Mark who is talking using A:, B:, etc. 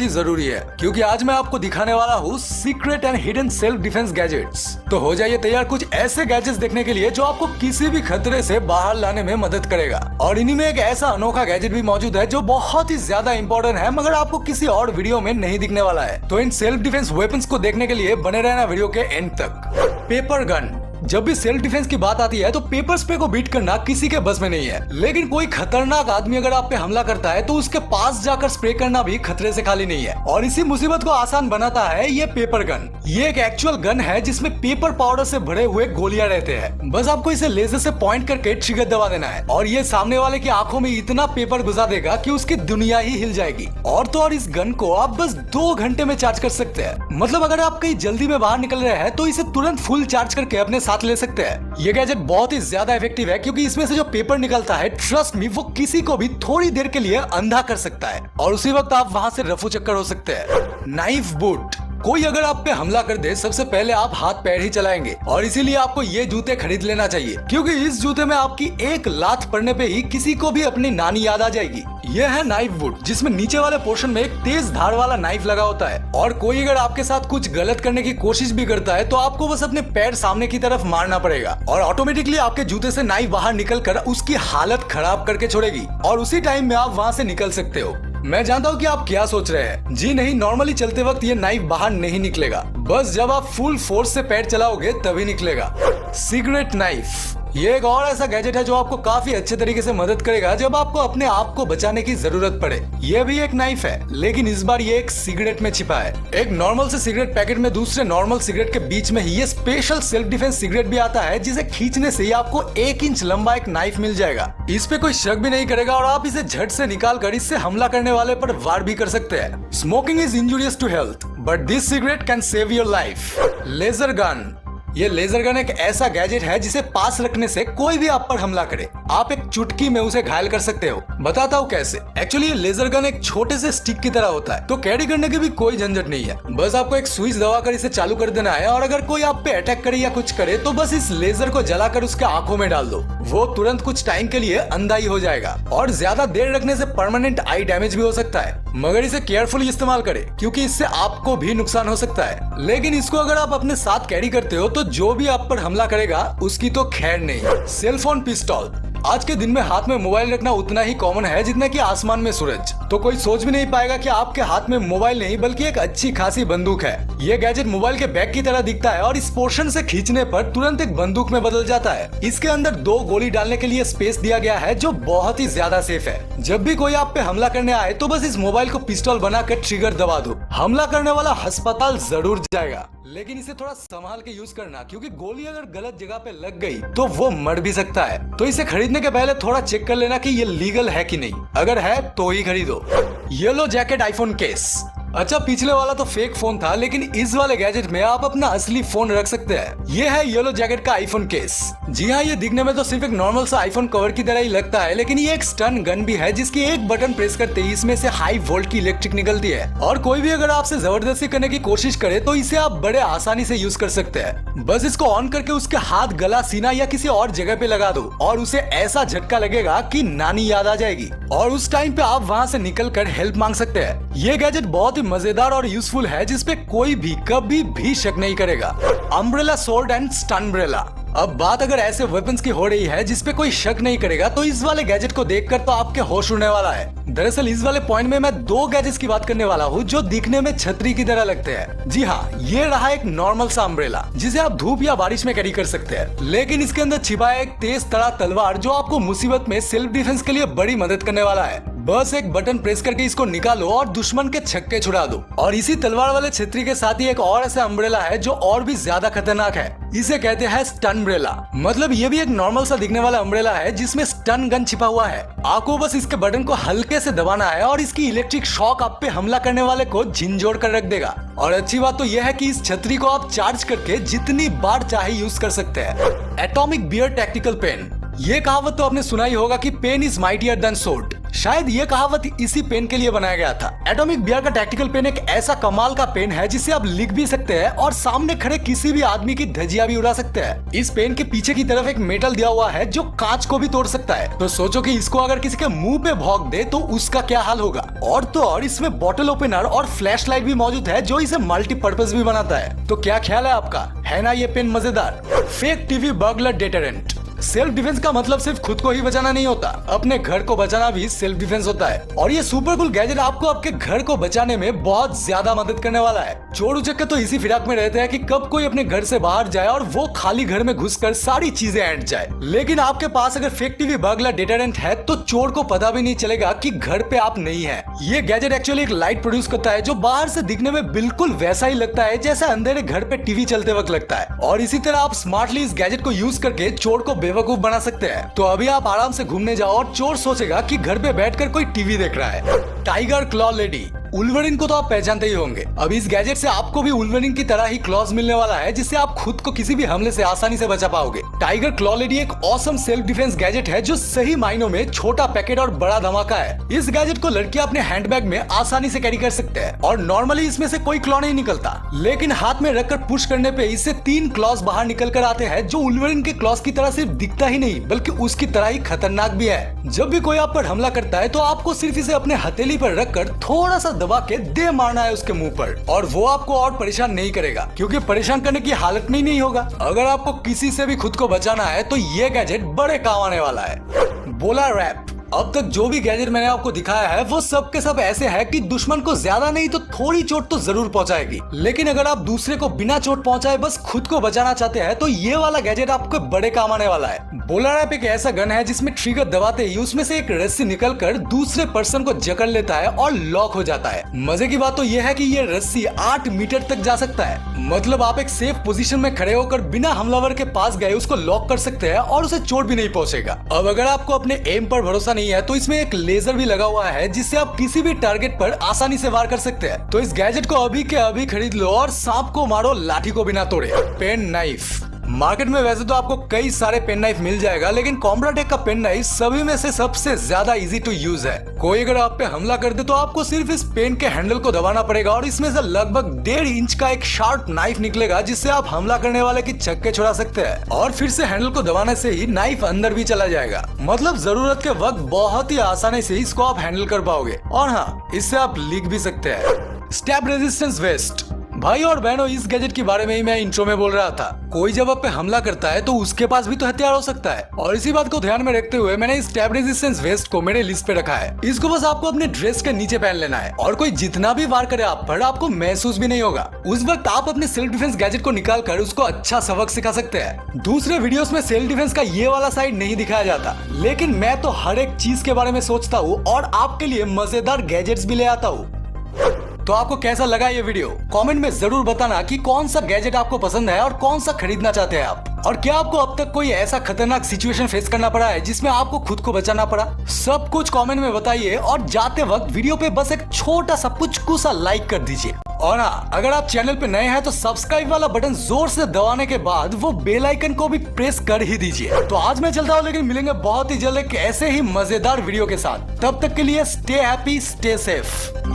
A: जरूरी है, क्योंकि आज मैं आपको दिखाने वाला हूँ secret and hidden self defence gadgets. तो हो जाइए तैयार कुछ ऐसे गैजेट्स देखने के लिए जो आपको किसी भी खतरे से बाहर लाने में मदद करेगा। और इन्हीं में एक ऐसा अनोखा गैजेट भी मौजूद है जो बहुत ही ज्यादा इंपॉर्टेंट है, मगर आपको किसी और वीडियो में नहीं दिखने वाला है। तो इन सेल्फ डिफेंस वेपन्स को देखने के लिए बने रहना वीडियो के एंड तक। Paper gun. जब भी सेल्फ डिफेंस की बात आती है तो पेपर स्प्रे को बीट करना किसी के बस में नहीं है, लेकिन कोई खतरनाक आदमी अगर आप पे हमला करता है तो उसके पास जाकर स्प्रे करना भी खतरे से खाली नहीं है। और इसी मुसीबत को आसान बनाता है ये पेपर गन। ये एक एक्चुअल गन है जिसमें पेपर पाउडर से भरे हुए गोलियां रहते हैं। बस आपको इसे लेजर से पॉइंट करके ट्रिगर दबा देना है और ये सामने वाले की आंखों में इतना पेपर घुसा देगा कि उसकी दुनिया ही हिल जाएगी। और तो और इस गन को आप बस 2 घंटे में चार्ज कर सकते हैं। मतलब अगर आप कहीं जल्दी में बाहर निकल रहे हैं तो इसे तुरंत फुल चार्ज करके अपने साथ ले सकते हैं। ये गैजेट बहुत ही ज्यादा इफेक्टिव है, क्योंकि इसमें से जो पेपर निकलता है, ट्रस्ट मी, वो किसी को भी थोड़ी देर के लिए अंधा कर सकता है और उसी वक्त आप वहां से रफू चक्कर हो सकते हैं। Knife boot. कोई अगर आप पे हमला कर दे सबसे पहले आप हाथ पैर ही चलाएंगे, और इसीलिए आपको ये जूते खरीद लेना चाहिए, क्योंकि इस जूते में आपकी एक लात पड़ने पे ही किसी को भी अपनी नानी याद आ जाएगी। यह है नाइफ बूट, जिसमें नीचे वाले पोर्शन में एक तेज धार वाला नाइफ लगा होता है। और कोई अगर आपके साथ कुछ गलत करने की कोशिश भी करता है तो आपको बस अपने पैर सामने की तरफ मारना पड़ेगा और ऑटोमेटिकली आपके जूते से नाइफ बाहर निकल कर उसकी हालत खराब करके छोड़ेगी और उसी टाइम में आप वहाँ से निकल सकते हो। मैं जानता हूँ कि आप क्या सोच रहे हैं। जी नहीं, नॉर्मली चलते वक्त ये नाइफ बाहर नहीं निकलेगा, बस जब आप फुल फोर्स से पैर चलाओगे तभी निकलेगा। Cigarette knife. ये एक और ऐसा गैजेट है जो आपको काफी अच्छे तरीके से मदद करेगा जब आपको अपने आप को बचाने की जरूरत पड़े। ये भी एक नाइफ है, लेकिन इस बार ये एक सिगरेट में छिपा है। एक नॉर्मल से सिगरेट पैकेट में दूसरे नॉर्मल सिगरेट के बीच में ही ये स्पेशल सेल्फ डिफेंस सिगरेट भी आता है, जिसे खींचने से ही आपको 1 इंच लंबा एक नाइफ मिल जाएगा। इस पे कोई शक भी नहीं करेगा और आप इसे झट से निकाल कर इससे हमला करने वाले पर वार भी कर सकते हैं। Smoking is injurious to health, but this cigarette can save your life. Laser gun. ये लेजर गन एक ऐसा गैजेट है जिसे पास रखने से कोई भी आप पर हमला करे आप एक चुटकी में उसे घायल कर सकते हो। बताता हूँ कैसे। एक्चुअली ये लेजर गन एक छोटे से स्टिक की तरह होता है, तो कैरी करने की भी कोई झंझट नहीं है। बस आपको एक स्विच दबाकर इसे चालू कर देना है और अगर कोई आप पे अटैक करे या कुछ करे तो बस इस लेजर को जलाकर उसके आंखों में डाल दो। वो तुरंत कुछ टाइम के लिए अंधा ही हो जाएगा और ज्यादा देर रखने से परमानेंट आई डैमेज भी हो सकता है, मगर इसे केयरफुली इस्तेमाल करें, क्योंकि इससे आपको भी नुकसान हो सकता है। लेकिन इसको अगर आप अपने साथ कैरी करते हो तो जो भी आप पर हमला करेगा उसकी तो खैर नहीं। सेलफोन पिस्तौल। आज के दिन में हाथ में मोबाइल रखना उतना ही कॉमन है जितना कि आसमान में सूरज। तो कोई सोच भी नहीं पाएगा कि आपके हाथ में मोबाइल नहीं बल्कि एक अच्छी खासी बंदूक है। ये गैजेट मोबाइल के बैग की तरह दिखता है और इस पोर्शन से खींचने पर तुरंत एक बंदूक में बदल जाता है। इसके अंदर 2 गोली डालने के लिए स्पेस दिया गया है जो बहुत ही ज्यादा सेफ है। जब भी कोई आप पे हमला करने आए तो बस इस मोबाइल को पिस्तौल बनाकर ट्रिगर दबा दो। हमला करने वाला अस्पताल जरूर जाएगा, लेकिन इसे थोड़ा संभाल के यूज करना, क्योंकि गोली अगर गलत जगह पे लग गई तो वो मर भी सकता है। तो इसे खरीदने के पहले थोड़ा चेक कर लेना कि ये लीगल है कि नहीं। अगर है तो ही खरीदो। Yellow jacket iPhone case. अच्छा, पिछले वाला तो फेक फोन था, लेकिन इस वाले गैजेट में आप अपना असली फोन रख सकते हैं। ये है येलो जैकेट का आईफोन केस। जी हाँ, ये दिखने में तो सिर्फ एक नॉर्मल सा आईफोन कवर की तरह ही लगता है, लेकिन ये एक स्टन गन भी है जिसकी एक बटन प्रेस करते ही इसमें से हाई वोल्ट की इलेक्ट्रिक निकलती है और कोई भी अगर आपसे जबरदस्ती करने की कोशिश करे तो इसे आप बड़े आसानी से यूज कर सकते हैं। बस इसको ऑन करके उसके हाथ, गला, सीना या किसी और जगह पे लगा दो और उसे ऐसा झटका लगेगा कि नानी याद आ जाएगी और उस टाइम पे आप वहाँ से निकल कर हेल्प मांग सकते हैं। ये गैजेट बहुत ही मजेदार और यूजफुल है जिसपे कोई भी कभी भी शक नहीं करेगा। Umbrella sword and stunbrella. अब बात अगर ऐसे वेपन्स की हो रही है जिसपे कोई शक नहीं करेगा तो इस वाले गैजेट को देखकर तो आपके होश उड़ने वाला है। दरअसल इस वाले पॉइंट में मैं 2 गैजेट्स की बात करने वाला हूँ जो दिखने में छतरी की तरह लगते हैं। जी हाँ, ये रहा एक नॉर्मल सा अम्ब्रेला जिसे आप धूप या बारिश में कैरी कर सकते हैं, लेकिन इसके अंदर छिपा है एक तेज तड़ा तलवार जो आपको मुसीबत में सेल्फ डिफेंस के लिए बड़ी मदद करने वाला है। बस एक बटन प्रेस करके इसको निकालो और दुश्मन के छक्के छुड़ा दो। और इसी तलवार वाले छतरी के साथ ही एक और ऐसा अम्ब्रेला है जो और भी ज्यादा खतरनाक है। इसे कहते हैं स्टनब्रेला। मतलब ये भी एक नॉर्मल सा दिखने वाला अम्ब्रेला है जिसमें स्टन गन छिपा हुआ है। आपको बस इसके बटन को हल्के से दबाना है और इसकी इलेक्ट्रिक शॉक आप पे हमला करने वाले को झिंझोड़ कर रख देगा। और अच्छी बात तो यह है कि इस छतरी को आप चार्ज करके जितनी बार चाहे यूज कर सकते हैं। Atomic bear tactical pen. ये कहावत तो आपने सुना ही होगा कि pen is mightier than sword. शायद ये कहावत इसी पेन के लिए बनाया गया था। एटॉमिक बियर का टैक्टिकल पेन एक ऐसा कमाल का पेन है जिससे आप लिख भी सकते हैं और सामने खड़े किसी भी आदमी की धजिया भी उड़ा सकते हैं। इस पेन के पीछे की तरफ एक मेटल दिया हुआ है जो कांच को भी तोड़ सकता है। तो सोचो कि इसको अगर किसी के मुंह पे भौंक दे तो उसका क्या हाल होगा। और तो और इसमें बॉटल ओपनर और फ्लैश लाइट भी मौजूद है जो इसे मल्टीपर्पज भी बनाता है। तो क्या ख्याल है आपका, है ना ये पेन मजेदार। Fake TV burglar deterrent. Self defence का मतलब सिर्फ खुद को ही बचाना नहीं होता, अपने घर को बचाना भी सेल्फ डिफेंस होता है। और ये सुपर कूल गैजेट आपको आपके घर को बचाने में बहुत ज्यादा मदद करने वाला है। चोर उचक्के तो इसी फिराक में रहते हैं कि कब कोई अपने घर से बाहर जाए और वो खाली घर में घुसकर सारी चीजें ऐंठ जाए। लेकिन आपके पास अगर फेक टीवी बर्गलर डेटरेंट है तो चोर को पता भी नहीं चलेगा कि घर पे आप नहीं है। ये गैजेट एक्चुअली एक लाइट प्रोड्यूस करता है जो बाहर से दिखने में बिल्कुल वैसा ही लगता है जैसा अंधेरे घर पे टीवी चलते वक्त लगता है। और इसी तरह आप स्मार्टली इस गैजेट को यूज करके चोर को बेवकूफ बना सकते हैं। तो अभी आप आराम से घूमने जाओ और चोर सोचेगा कि घर पे बैठकर कोई टीवी देख रहा है। Tiger claw lady. वुल्वरिन को तो आप पहचानते ही होंगे। अब इस गैजेट से आपको भी वुल्वरिन की तरह ही क्लॉज मिलने वाला है जिससे आप खुद को किसी भी हमले से आसानी से बचा पाओगे। टाइगर क्लॉ लेडी एक ऑसम सेल्फ डिफेंस गैजेट है जो सही मायनों में छोटा पैकेट और बड़ा धमाका है। इस गैजेट को लड़कियां अपने हैंडबैग में आसानी से कैरी कर सकते हैं और नॉर्मली इसमें से कोई क्लॉ नहीं निकलता, लेकिन हाथ में रखकर पुश करने पे इससे 3 क्लॉज बाहर निकल कर आते हैं जो वुल्वरिन के क्लॉज की तरह सिर्फ दिखता ही नहीं बल्कि उसकी तरह ही खतरनाक भी है। जब भी कोई आप पर हमला करता है तो आपको सिर्फ इसे अपने हथेली पर रखकर थोड़ा सा दबा के दे मारना है उसके मुंह पर, और वो आपको और परेशान नहीं करेगा क्योंकि परेशान करने की हालत में ही नहीं होगा। अगर आपको किसी से भी खुद को बचाना है तो ये गैजेट बड़े काम आने वाला है। बोला रैप। अब तक जो भी गैजेट मैंने आपको दिखाया है वो सब के सब ऐसे है कि दुश्मन को ज्यादा नहीं तो थोड़ी चोट तो जरूर पहुंचाएगी, लेकिन अगर आप दूसरे को बिना चोट पहुंचाए बस खुद को बचाना चाहते हैं तो ये वाला गैजेट आपको बड़े काम आने वाला है। बोला रैप एक ऐसा गन है जिसमें ट्रिगर दबाते ही उसमें से एक रस्सी निकलकर दूसरे पर्सन को जकड़ लेता है और लॉक हो जाता है। मजे की बात तो यह है कि ये रस्सी 8 मीटर तक जा सकता है। मतलब आप एक सेफ पोजीशन में खड़े होकर बिना हमलावर के पास गए उसको लॉक कर सकते हैं और उसे चोट भी नहीं पहुंचेगा। अब अगर आपको अपने एम पर भरोसा नहीं है तो इसमें एक लेजर भी लगा हुआ है जिससे आप किसी भी टारगेट पर आसानी से वार कर सकते हैं। तो इस गैजेट को अभी के अभी खरीद लो और सांप को मारो लाठी को बिना तोड़े। Pen knife. मार्केट में वैसे तो आपको कई सारे पेन नाइफ मिल जाएगा, लेकिन कॉम्ब्राटेक का पेन नाइफ सभी में से सबसे ज्यादा इजी टू यूज है। कोई अगर आप पे हमला कर दे तो आपको सिर्फ इस पेन के हैंडल को दबाना पड़ेगा और इसमें से लगभग 1.5 इंच का एक शार्प नाइफ निकलेगा जिससे आप हमला करने वाले की छक्के छुड़ा सकते हैं। और फिर से हैंडल को दबाने से ही नाइफ अंदर भी चला जाएगा। मतलब जरूरत के वक्त बहुत ही आसानी से इसको आप हैंडल कर पाओगे। और हाँ, इससे आप लिख भी सकते हैं। Stab resistance vest. भाई और बहनों, इस गैजेट के बारे में ही मैं इंट्रो में बोल रहा था। कोई जब आप पे हमला करता है तो उसके पास भी तो हथियार हो सकता है, और इसी बात को ध्यान में रखते हुए मैंने इस स्टैब रेजिस्टेंस वेस्ट को मेरे लिस्ट पे रखा है। इसको बस आपको अपने ड्रेस के नीचे पहन लेना है और कोई जितना भी वार करे आप पर आपको महसूस भी नहीं होगा। उस वक्त आप अपने सेल्फ डिफेंस गैजेट को निकाल कर उसको अच्छा सबक सिखा सकते हैं। दूसरे वीडियोस में सेल्फ डिफेंस का ये वाला साइड नहीं दिखाया जाता, लेकिन मैं तो हर एक चीज के बारे में सोचता हूँ और आपके लिए मजेदार गैजेट्स भी ले आता हूँ। तो आपको कैसा लगा ये वीडियो? कमेंट में जरूर बताना कि कौन सा गैजेट आपको पसंद है और कौन सा खरीदना चाहते हैं आप। और क्या आपको अब तक कोई ऐसा खतरनाक सिचुएशन फेस करना पड़ा है जिसमें आपको खुद को बचाना पड़ा? सब कुछ कमेंट में बताइए और जाते वक्त वीडियो पे बस एक छोटा सा पुचकू सा लाइक कर दीजिए। और हाँ, अगर आप चैनल पे नए हैं तो सब्सक्राइब वाला बटन जोर से दबाने के बाद वो बेल आइकन को भी प्रेस कर ही दीजिए। तो आज मैं चलता हूँ, लेकिन मिलेंगे बहुत ही जल्द एक ऐसे ही मजेदार वीडियो के साथ। तब तक के लिए स्टे हैप्पी, स्टे सेफ।